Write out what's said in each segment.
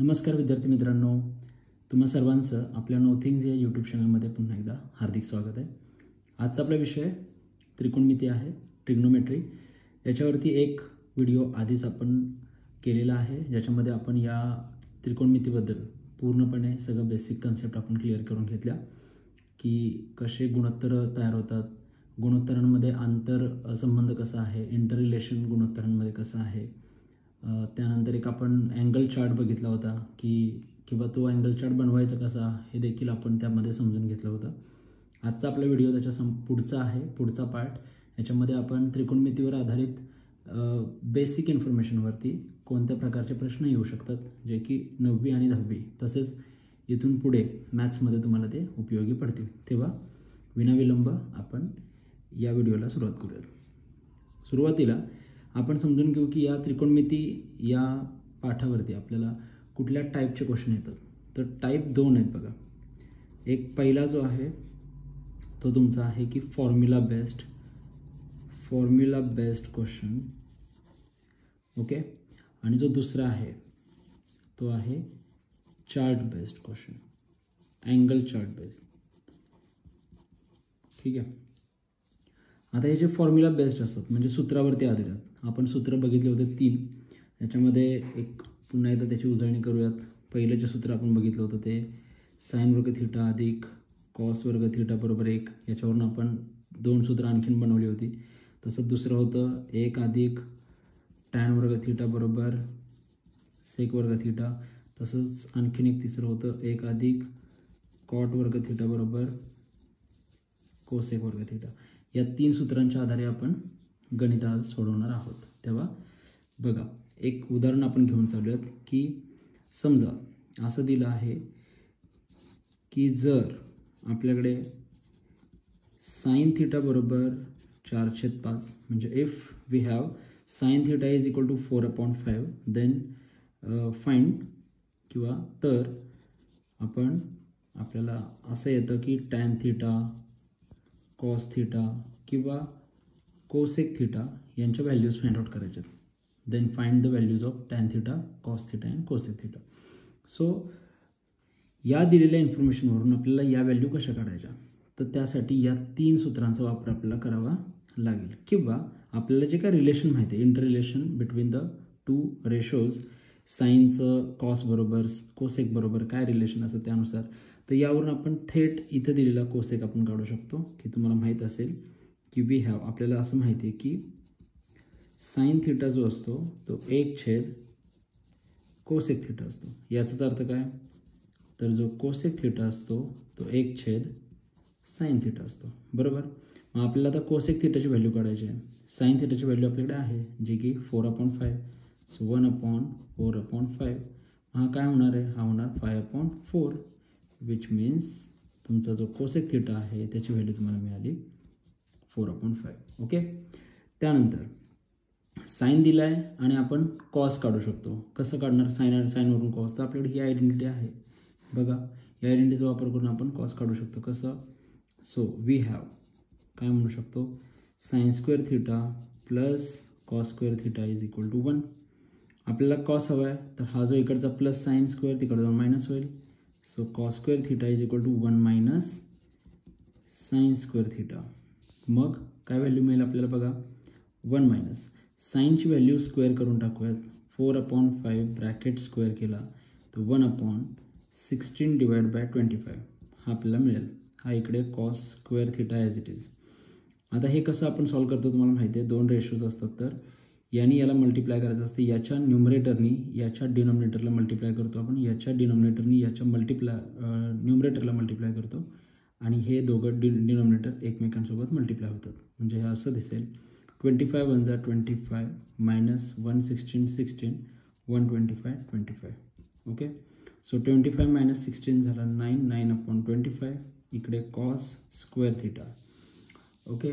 नमस्कार विद्यार्थी मित्रांनो, तुम्हा सर्वांचं आपल्या नो थिंग्स या यूट्यूब चॅनलमध्ये पुन्हा एकदा हार्दिक स्वागत आहे. आजचा आपला विषय त्रिकोणमिती आहे, ट्रिग्नोमेट्री. याच्यावरती एक व्हिडिओ आधीच आपण केलेला आहे, ज्याच्यामध्ये आपण या त्रिकोणमितीबद्दल पूर्णपणे सगळं बेसिक कन्सेप्ट आपण क्लिअर करून घेतल्या की कसे गुणोत्तर तयार होतात, गुणोत्तरांमध्ये आंतर संबंध कसा आहे, इंटर रिलेशन गुणोत्तरांमध्ये कसं आहे. त्यानंतर एक आपण अँगल चार्ट बघितला होता की किंवा तो अँगल चार्ट बनवायचा कसा हे देखील आपण त्यामध्ये समजून घेतलं होतं. आजचा आपला व्हिडिओ त्याच्या पुढचा आहे, पुढचा पार्ट. याच्यामध्ये आपण त्रिकोणमितीवर आधारित बेसिक इन्फॉर्मेशनवरती कोणत्या प्रकारचे प्रश्न येऊ शकतात, जे की 9वी आणि 10वी तसेच इथून पुढे मॅथ्समध्ये तुम्हाला ते उपयोगी पडतील. तेव्हा विनाविलंब आपण या व्हिडिओला सुरुवात करूयात. सुरुवातीला आपण समजून घेऊ की या त्रिकोणमिती या पाठावरती आपल्याला कुठल्या टाईपचे क्वेश्चन येतात. तर टाईप 2 आहेत बघा. एक पहिला जो आहे तो तुमचा आहे की फॉर्म्युला बेस्ड क्वेश्चन, ओके. आणि जो दुसरा आहे तो आहे chart based question, angle chart based. ठीक आहे. आता हे जे फॉर्म्युला बेस्ड असतात म्हणजे सूत्रावरती आधारित, आपण सूत्र बघितले होते 3. याच्यामध्ये एक पुन्हा एकदा त्याची उजळणी करूयात. पहिलं जे सूत्र आपण बघितलं होतं ते साइन वर्ग थीटा अधिक कॉस वर्ग थीटा बरोबर 1. याच्यावरून आपण 2 सूत्र आणखीन बनवली होती. तसंच दुसरं होतं 1 अधिक टॅन वर्ग थीटा बरोबर सेक वर्ग थीटा. तसंच आणखीन एक तिसरं होतं 1 अधिक कॉट वर्ग थीटा बरोबर कोसेक वर्ग थीटा. या 3 सूत्रांच्या आधारे आपण गणित आज सोडवणार आहोत. तेव्हा बघा, एक उदाहरण आपण घेऊन चालूयात की समजा असं दिलं आहे की जर आपल्याकडे साइन थीटा बरोबर 4/5 म्हणजे if we have sine theta is equal to 4/5 then find किंवा तर आपल्याला असं येतं की टॅन थीटा, कॉस थीटा किंवा कोसेक थीटा यांच्या व्हॅल्यूज फाइंड आउट करायच्या. Then find the values of tan theta, cos theta and cosec theta. So या दिलेल्या इन्फॉर्मेशनवरून आपल्याला या व्हॅल्यू कशा काढायच्या, तर त्यासाठी या 3 सूत्रांचा वापर आपल्याला करावा लागेल. किंवा आपल्याला जे काय रिलेशन माहिती आहे, inter relation between the 2 ratios, साईनचं कॉस बरोबर कोसेक बरोबर काय रिलेशन असतं त्यानुसार, तर यावरून आपण थेट इथं दिलेला कोसेक आपण काढू शकतो. की तुम्हाला माहीत असेल की वी हॅव, आपल्याला असं माहिती आहे की साइन थीटा जो असतो तो 1/, कोसेक थीटा असतो. याचाच अर्थ काय, तर जो कोसेक थीटा असतो तो 1/, साइन थीटा असतो. बरोबर. मग आपल्याला आता कोसेक थीटाची व्हॅल्यू काढायची आहे. साइन थीटाची व्हॅल्यू आपल्याकडे आहे जी की 4/5. सो 1/4/5 हा काय होणार आहे, हा होणार 5/4, विच मीन्स तुमचा जो कोसेक थीटा आहे त्याची व्हॅल्यू तुम्हाला मिळाली 4/5. ओके. त्यानंतर साइन दिला आहे आणि आपण कॉस काढू शकतो. कसं काढणार, साइनवरून कॉस, तर आपल्याकडे ही आयडेंटिटी आहे बघा. या आयडेंटिटीचा वापर करून आपण कॉस काढू शकतो. कसं, सो वी हॅव काय म्हणू शकतो, sine square theta plus cos square theta is equal to 1. आपल्याला कॉस हवा आहे, तर हा जो इकडचा प्लस साइन स्क्वेअर तिकडे जाऊन मायनस होईल. So cos square theta is equal to 1 minus sine square theta. मग काय व्हॅल्यू मिळेल आपल्याला बघा, 1 मायनस साइनची व्हॅल्यू स्क्वेअर करून टाकूयात. 4/5 ब्रॅकेट स्क्वेअर केला तर 1/16 डिवाइड बाय 25 हा आपल्याला मिळेल. हा इकडे cos square theta as it is. आता हे कसं आपण सॉल्व्ह करतो तुम्हाला माहिती आहे, 2 रेशोज असतात, तर याने याला मल्टिप्लाय करायचं असते. याच्या न्यूमरेटरनी याच्या डिनॉमिनेटरला मल्टिप्लाय करतो आपण, याच्या डिनॉमिनेटरनी याच्या न्यूमरेटरला मल्टिप्लाय करतो आणि हे दोघं डिनॉमिनेटर एकमेकांसोबत मल्टिप्लाय होतात. म्हणजे हे असं दिसेल, 25 × 1 = 25 मायनस 116 16 125 25. ओके. सो 25 मायनस 16 झाला 9, 9/25 इकडे कॉस स्क्वेअर थीटा. ओके.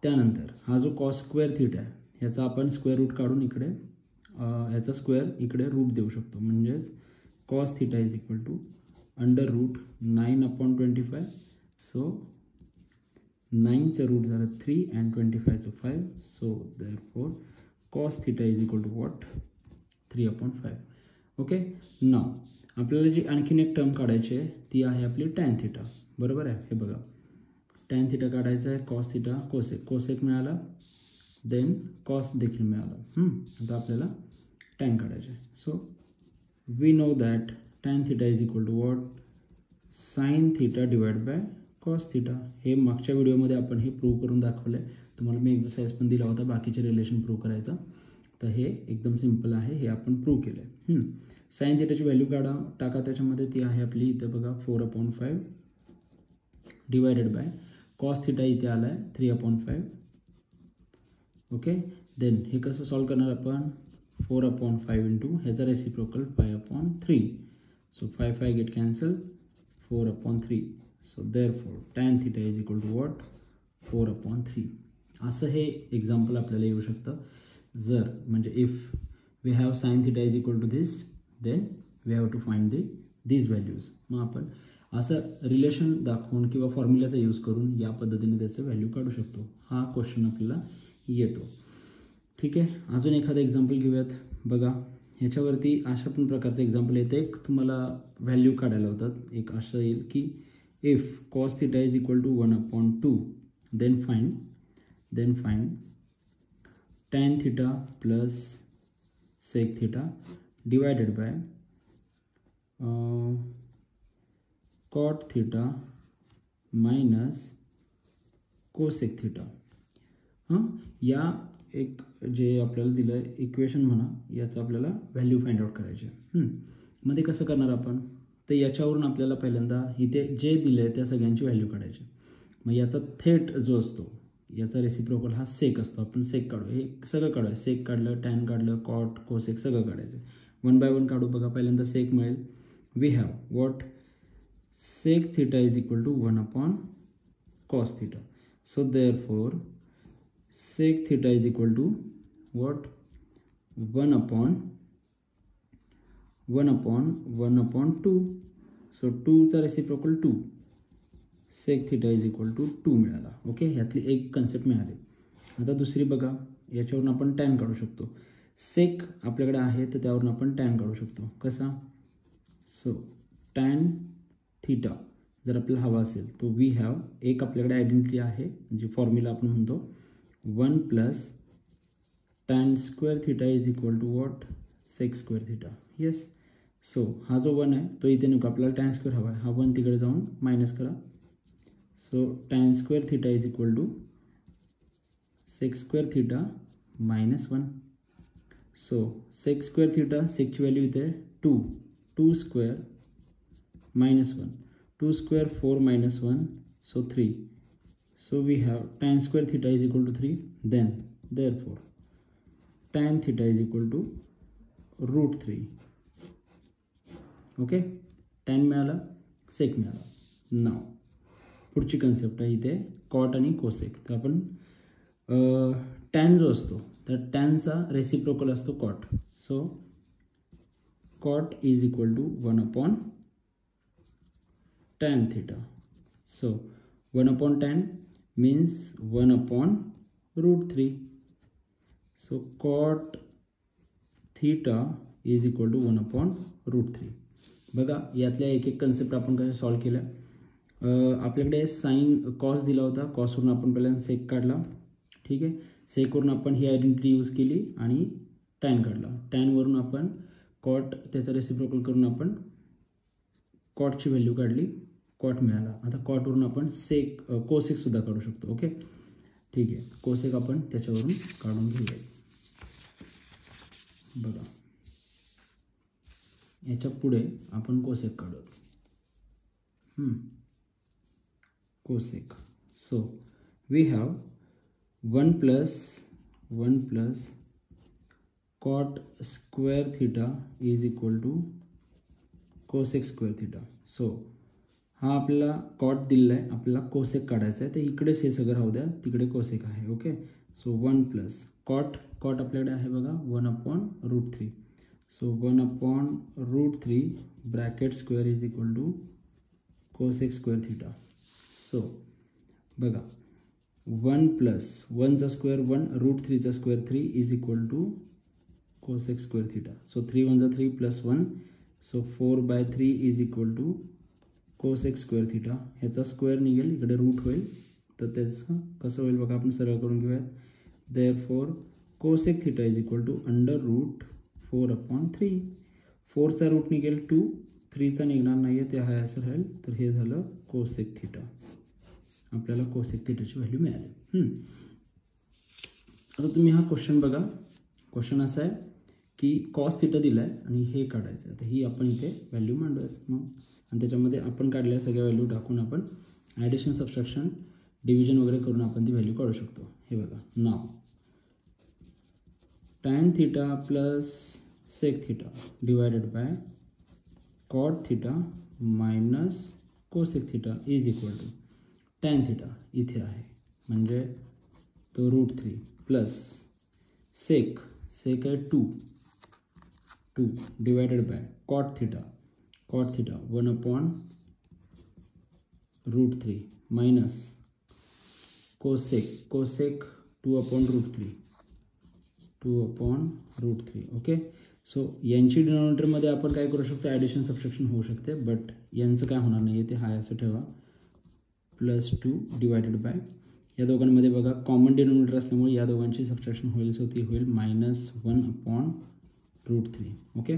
त्यानंतर हा जो कॉस स्क्वेअर थीटा आहे ह्याचा आपण स्क्वेअर रूट काढून इकडे ह्याचा स्क्वेअर इकडे रूट देऊ शकतो. म्हणजेच cos theta is equal to √9/25. So 9चं रूट झालं 3 अँड 25चं 5. So therefore cos theta is equal to what, 3/5. Okay. नाव आपल्याला जी आणखीन एक टर्म काढायची आहे ती आहे आपली टॅन थिटा. बरोबर आहे. हे बघा, टॅन थिटा काढायचं आहे, कॉस थिटा, कोसेक. कोसेक मिळाला, देन कॉस देखील मिळाला. आता आपल्याला टॅन काढायचे आहे. So we know that tan theta is equal to what, sine theta divide by cos theta. हे मागच्या व्हिडिओमध्ये आपण हे प्रूव्ह करून दाखवलं आहे. तुम्हाला मी एक्सरसाइज पण दिला होता बाकीचे रिलेशन प्रूव्ह करायचा. तर हे एकदम सिम्पल आहे, हे आपण प्रूव्ह केलं आहे. साइन थिटाची व्हॅल्यू टाका त्याच्यामध्ये, ती आहे आपली इथे बघा 4/5 डिवायडेड बाय कॉस थिटा इथे आला आहे 3/5. ओके. देन हे कसं सॉल्व करणार आपण, 4/5 इंटू ह्याचा reciprocal 5/3. So 5 get cancel, 4/3. So therefore tan theta is equal to what, 4/3. असं हे एक्झाम्पल आपल्याला येऊ शकतं. जर म्हणजे if we have sine theta is equal to this, then we have to find these values. मग आपण असं रिलेशन दाखवून किंवा फॉर्म्युलाचा यूज करून या पद्धतीने त्याचं व्हॅल्यू काढू शकतो. हा क्वेश्चन आपल्याला येतो. ठीक आहे. अजून एखादं एक्झाम्पल घेऊयात. बघा, ह्याच्यावरती अशा पण प्रकारचं एक्झाम्पल येतं. एक तुम्हाला व्हॅल्यू काढायला होतात. एक असं येईल की if cos theta is equal to 1/2, then find tan theta plus sec theta divided by cot theta minus cosec theta. या एक जे आपल्याला दिलं आहे इक्वेशन म्हणा, याचं आपल्याला व्हॅल्यू फाइंड आउट करायचे. मध्ये कसं करणार आपण, तर याच्यावरून आपल्याला पहिल्यांदा इथे जे दिलं आहे त्या सगळ्यांची व्हॅल्यू काढायची. मग याचा थेट जो असतो, याचा रेसिप्रोकल हा सेक असतो. आपण सेक काढू, हे सगळं काढूया. सेक काढलं, टॅन काढलं, कॉट, कोसेक सगळं काढायचं. 1 बाय 1 काढू. बघा, पहिल्यांदा सेक मिळेल. We have what, sec theta is equal to 1/कॉस theta. So therefore sec theta is equal to what, 1/2. so 2 चा reciprocal 2, sec theta is equal to 2 मिळाला. ओके. ह्यातली एक कन्सेप्ट मिळाली. आता दुसरी बघा, याच्यावरून आपण टॅन काढू शकतो. सेक आपल्याकडे आहे तर त्यावरून आपण टॅन काढू शकतो. कसा, सो टॅन थिटा जर आपल्याला हवा असेल तर वी हॅव, एक आपल्याकडे आयडेंटिटी आहे म्हणजे फॉर्म्युला आपण म्हणतो 1 plus tan square theta is equal to what, sec square theta. Yes. So हा जो 1 आहे तो इथे नको, आपल्याला टॅन स्क्वेअर हवा आहे. हा 1 तिकडे जाऊन मायनस करा. So tan square theta is equal to sec square theta minus 1. So sec square theta, सेकची व्हॅल्यू इथे 2 square minus 1, 2 square 4 minus 1, so 3. So we have tan square theta is equal to 3. Then therefore tan theta is equal to √3. Okay. Tan मिळाला, sec मिळाला. नाव पुढची concept आहे इथे cot आणि cosec. तर आपण टॅन जो असतो तर टॅनचा रेसिप्रोकल असतो cot. So cot is equal to 1/tan theta. So 1/tan means 1/√3. So cot theta is equal to 1/√3. बघा, यातल्या एक एक कन्सेप्ट आपण कसे सॉल्व केल्या. आपल्याकडे साइन कॉस दिला होता, कॉसवरून आपण पहिल्यांदा सेक काढला. ठीक आहे. सेकवरून आपण ही आयडेंटिटी यूज केली आणि टॅन काढला. टॅनवरून आपण कॉट, त्याचा रेसिप्रोकल करून आपण कॉटची व्हॅल्यू काढली, कॉट मिळाला. आता कॉटवरून आपण सेक, कोसेक सुद्धा काढू शकतो. ओके. ठीक आहे. कोसेक आपण त्याच्यावरून काढून घेऊया. बघा, याच्या पुढे आपण कोसेक काढू. Cosec. So we have 1 plus cot square theta is equal to cosec square theta. So हा आपल्याला कॉट दिलेला आहे, आपल्याला कोसेक काढायचा आहे. तर इकडेच हे सगळं राहू द्या, तिकडे कोसेक आहे. ओके. सो 1 प्लस कॉट आपल्याकडे आहे बघा 1/√3. So 1/√3 bracket square is equal to cosec square theta. So बघा, 1 प्लस 1चा स्क्वेअर 1, √3चा square 3 is equal to cosec square theta. So 3 1 is 3 plus 1. So 4/3 is equal to cosec square theta. ह्याचा square निघेल, इकडे route होईल, तर त्याचं कसं होईल बघा, आपण सरळ करून घेऊयात. Therefore cosec theta is equal to under root 4/3. 4चा route निघेल 2, 3चा निघणार नाही आहे, ते हा असं राहील. तर हे झालं cosec theta. आपल्याला cosec थीटाची व्हॅल्यू मिळाली. आता तुम्ही हा क्वेश्चन बघा. क्वेश्चन असा आहे की कॉस थीटा दिला आहे आणि हे काढायचं आहे. तर ही आपण इथे व्हॅल्यू मांडूयात मग, आणि त्याच्यामध्ये आपण काढलेल्या सगळ्या व्हॅल्यू टाकून आपण ॲडिशन, सबट्रॅक्शन, डिव्हिजन वगैरे करून आपण ती व्हॅल्यू काढू शकतो. हे बघा, नाव tan theta plus sec theta divided by cot theta minus cosec theta is equal to tan theta इथे आहे म्हणजे तो √3 प्लस सेक आहे 2 divided by cot theta 1/√3 minus cosec 2/√3. Okay. So यांची डिनॉमिनेटरमध्ये आपण काय करू शकतो, ॲडिशन सबट्रॅक्शन होऊ शकते, बट यांचं काय होणार नाही आहे, ते हाय असं ठेवा. +2 डिवायडेड बाय, या दोघांमध्ये बघा कॉमन डिनॉमिनेटर असल्यामुळे या दोघांची सबट्रॅक्शन होईल, सो ती होईल -1/√3. ओके.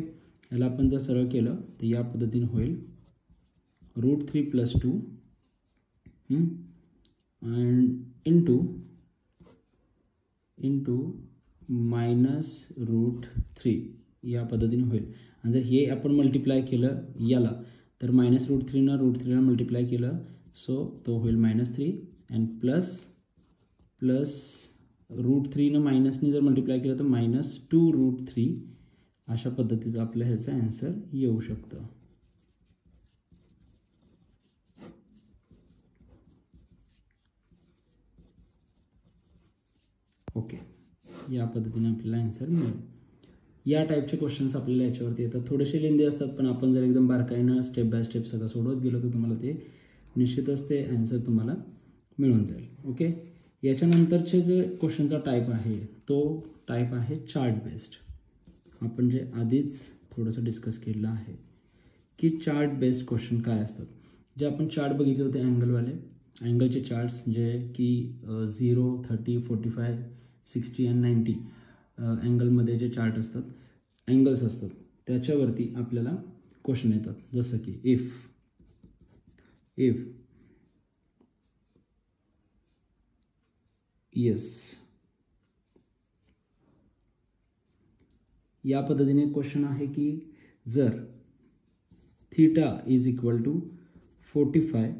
याला आपण जर सरळ केलं तर या पद्धतीने होईल √3 + 2 अँड इंटू -√3 या पद्धतीने होईल. आणि जर हे आपण मल्टिप्लाय केलं याला, तर -√3 न √3ला मल्टिप्लाय केलं, सो तो होईल -3 अँड प्लस √3 न मायनसनी जर मल्टिप्लाय केलं तर -2√3. अशा पद्धतीचं आपल्या ह्याचं आन्सर येऊ शकतं. ओके, या पद्धतीने आपल्याला आन्सर मिळेल. या टाईपचे क्वेश्चन्स आपल्याला याच्यावरती येतात. थोडेसे लेंदी असतात, पण आपण जर एकदम बारकाईनं स्टेप बाय स्टेप सगळं सोडवत गेलो तर तुम्हाला ते निश्चितच ते आन्सर तुम्हाला मिळून जाईल. ओके. याच्यानंतरचे जे क्वेश्चनचा टाईप आहे तो टाईप आहे चार्ट बेस्ड. आपण जे आधीच थोडंसं डिस्कस केलेलं आहे की चार्ट बेस्ड क्वेश्चन काय असतात. जे आपण चार्ट बघितले होते अँगलवाले, अँगलचे चार्ट्स जे की 0, 30, 45, 60 आणि 90 अँगलमध्ये जे चार्ट असतात, अँगल्स असतात, त्याच्यावरती आपल्याला क्वेश्चन येतात. जसं की इफ येस, या पद्धतीने क्वेश्चन आहे की जर theta is equal to 45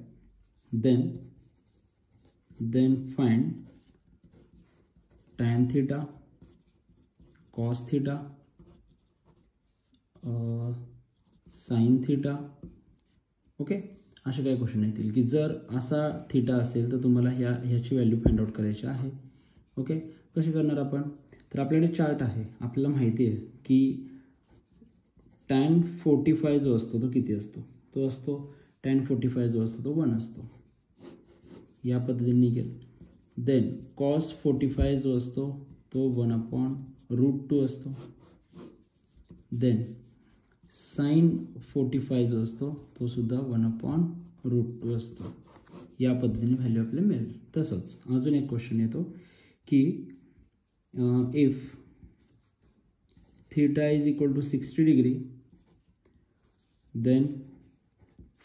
then find tan theta, cos theta, sin theta. Okay. असे काही क्वेश्चन येतील की जर असा थीटा असेल तर तुम्हाला ह्याची व्हॅल्यू फाइंड आउट करायची आहे. ओके. कशी करणार आपण, तर आपल्याकडे चार्ट आहे, आपल्याला माहिती आहे की tan 45 जो असतो तो किती असतो, तो असतो tan 45 जो असतो तो 1 असतो. या पद्धतीने निघेल. देन cos 45 जो असतो तो 1/√2 असतो. देन sin 45 जो असतो तो सुद्धा 1/√2 असतो. या पद्धतीने व्हॅल्यू आपल्याला मिळेल. तसंच अजून एक क्वेश्चन येतो की if theta is equal to 60 degree then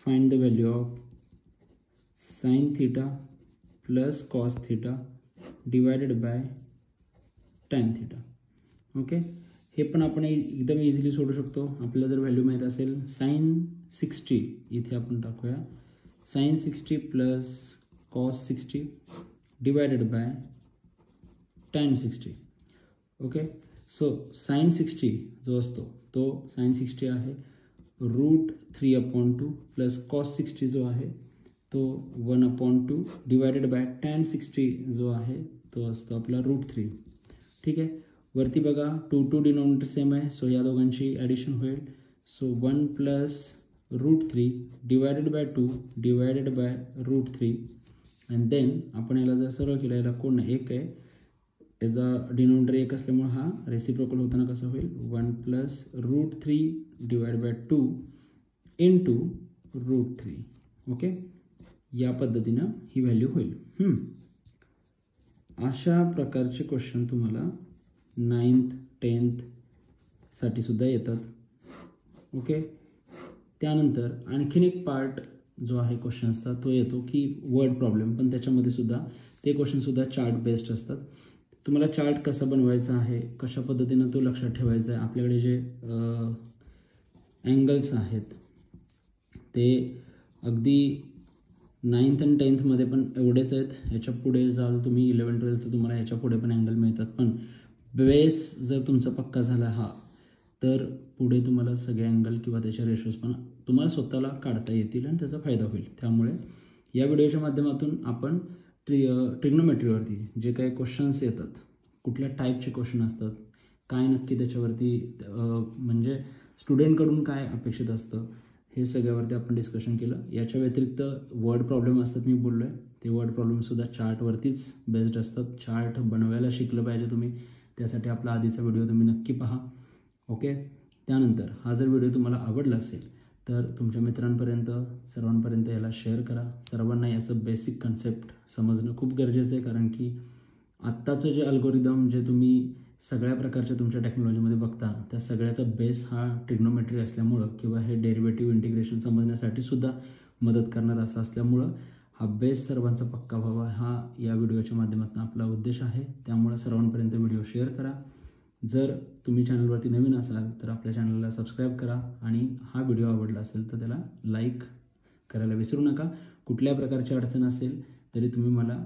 find the value of sin theta plus cos theta divided by tan theta. Okay. हे पण आपण एकदम इझिली सोडू शकतो. आपल्याला जर व्हॅल्यू माहीत असेल sin 60, इथे आपण टाकूया sin 60 plus cos 60 divided by tan 60. Okay. So sin 60 जो असतो तो sin 60 आहे √3/2 प्लस cos 60 जो आहे तो 1/2 डिवायडेड बाय tan 60 जो आहे तो असतो आपला √3. ठीक आहे. वरती बघा 2 डिनॉमिनेटर सेम आहे, सो या दोघांची ॲडिशन होईल. So 1 plus √3 divided by 2 divided by √3 and then आपण याला जर सरळ केलं, याला कोण 1 आहे याचा डिनोमिनेटर 1 असल्यामुळे हा रेसिप्रोकल होताना कसा होईल 1 plus √3 divide by 2 into √3. Okay, या पद्धतीनं ही व्हॅल्यू होईल. अशा प्रकारचे क्वेश्चन तुम्हाला 9th 10th साठी सुद्धा येतात. ओके, त्यानंतर आणखीन एक पार्ट जो आहे क्वेश्चन्सचा तो येतो की वर्ड प्रॉब्लेम, पण त्याच्यामध्ये सुद्धा ते क्वेश्चनसुद्धा चार्ट बेस्ड असतात. तुम्हाला चार्ट कसा बनवायचा आहे, कशा पद्धतीनं तो लक्षात ठेवायचा आहे. आपल्याकडे जे अँगल्स आहेत ते अगदी 9th आणि 10th मध्ये पण एवढेच आहेत. ह्याच्या पुढे जाल तुम्ही 11th 12th तुम्हाला ह्याच्या पुढे पण अँगल मिळतात. पण बेस जर तुमचा पक्का झाला हा, तर पुढे तुम्हाला सगळे अँगल किंवा त्याचे रेशोज पण तुम्हाला स्वतःला काढता येतील आणि त्याचा फायदा होईल. त्यामुळे या व्हिडिओच्या माध्यमातून आपण ट्रिग्नोमेट्रीवरती जे काही क्वेश्चन्स येतात, कुठल्या टाईपचे क्वेश्चन असतात, काय नक्की त्याच्यावरती म्हणजे स्टुडंटकडून काय अपेक्षित असतं, हे सगळ्यावरती आपण डिस्कशन केलं. याच्या व्यतिरिक्त वर्ड प्रॉब्लेम असतात, मी बोललो आहे ते वर्ड प्रॉब्लेमसुद्धा चार्टवरतीच बेस्ड असतात. चार्ट बनवायला शिकलं पाहिजे तुम्ही, त्यासाठी आपला आधीचा व्हिडिओ तुम्ही नक्की पहा. ओके, त्यानंतर हा जर व्हिडिओ तुम्हाला आवडला असेल तर तुमच्या मित्रांपर्यंत सर्वांपर्यंत याला शेअर करा. सर्वांना याचं बेसिक कन्सेप्ट समजणं खूप गरजेचं आहे, कारण की आत्ताचं जे अल्गोरिदम जे तुम्ही सगळ्या प्रकारच्या तुमच्या टेक्नॉलॉजीमध्ये बघता त्या सगळ्याचा बेस हा ट्रिग्नोमेट्री असल्यामुळं किंवा हे डेरिव्हेटिव्ह इंटिग्रेशन समजण्यासाठी सुद्धा मदत करणार असं असल्यामुळं हा बेस सर्वांचा पक्का व्हावा हा या व्हिडिओच्या माध्यमातून आपला उद्देश आहे. त्यामुळे सर्वांपर्यंत व्हिडिओ शेअर करा. जर तुम्ही चॅनलवरती नवीन असाल तर आपल्या चॅनलला सबस्क्राईब करा आणि हा व्हिडिओ आवडला असेल तर त्याला लाईक करायला विसरू नका. कुठल्या प्रकारची अडचण असेल तरी तुम्ही मला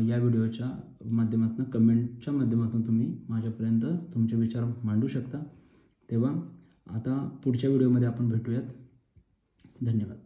या व्हिडिओच्या माध्यमातून कमेंटच्या माध्यमातून तुम्ही माझ्यापर्यंत तुमचे विचार मांडू शकता. तेव्हा आता पुढच्या व्हिडिओमध्ये आपण भेटूयात. धन्यवाद.